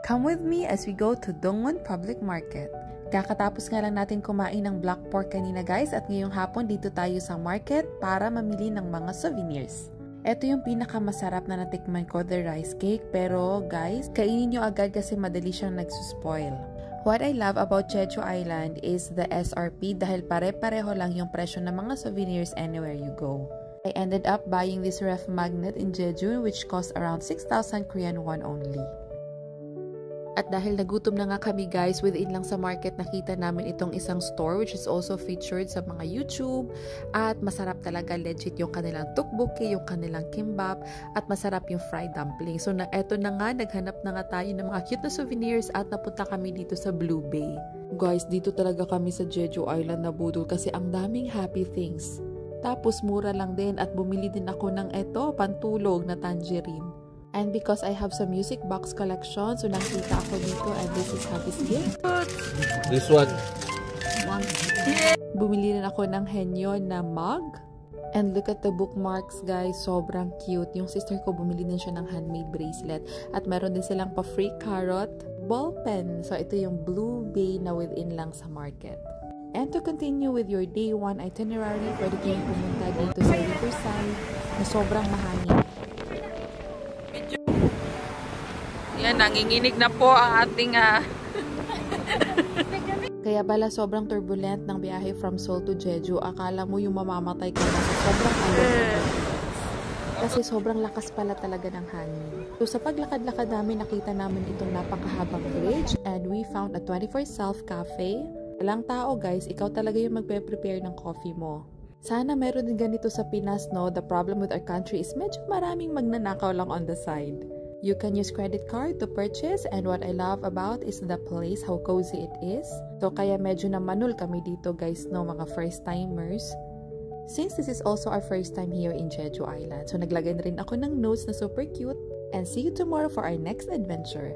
Come with me as we go to Dongwon Public Market. Kakatapos nga lang natin kumain ng black pork kanina guys at ngayong hapon dito tayo sa market para mamili ng mga souvenirs. Ito yung pinakamasarap na natikman ko, the rice cake, pero guys, kainin nyo agad kasi madali siyang nagsuspoil. What I love about Jeju Island is the SRP dahil pare-pareho lang yung presyo ng mga souvenirs anywhere you go. I ended up buying this ref magnet in Jeju which cost around 6,000 Korean won only. At dahil nagutom na nga kami guys, within lang sa market nakita namin itong isang store which is also featured sa mga YouTube. At masarap talaga, legit yung kanilang tteokbokki, yung kanilang kimbap, at masarap yung fried dumpling. So eto na nga, naghanap na nga tayo ng mga cute na souvenirs at napunta kami dito sa Blue Bay. Guys, dito talaga kami sa Jeju Island na budol kasi ang daming happy things. Tapos mura lang din at bumili din ako ng eto, pantulog na tangerine. And because I have some music box collection, so nakita ako dito and this is Happy's gift. This one. Bumili rin ako ng henyo na mug. And look at the bookmarks guys, sobrang cute. Yung sister ko bumili din siya ng handmade bracelet. At meron din silang pa-free carrot ball pen. So ito yung Blue Bay na within lang sa market. And to continue with your day 1 itinerary, pwede kayong pumunta dito sa Riverside na sobrang mahangin. Yan, nanginginig na po ang ating Kaya bala sobrang turbulent ng biyahe from Seoul to Jeju. Akala mo yung mamamatay ka na sa sobrang alon. Kasi sobrang lakas pala talaga ng hangin. So sa paglakad-lakad namin, nakita namin itong napakahabang bridge and we found a 24 Self Cafe. Walang tao guys, ikaw talaga yung magpe-prepare ng coffee mo. Sana meron din ganito sa Pinas, no? The problem with our country is medyo maraming magnanakaw lang on the side. You can use credit card to purchase and what I love about is the place, how cozy it is. So kaya medyo na manul kami dito guys, no, mga first timers. Since this is also our first time here in Jeju Island. So naglagay na rin ako ng notes na super cute. And see you tomorrow for our next adventure.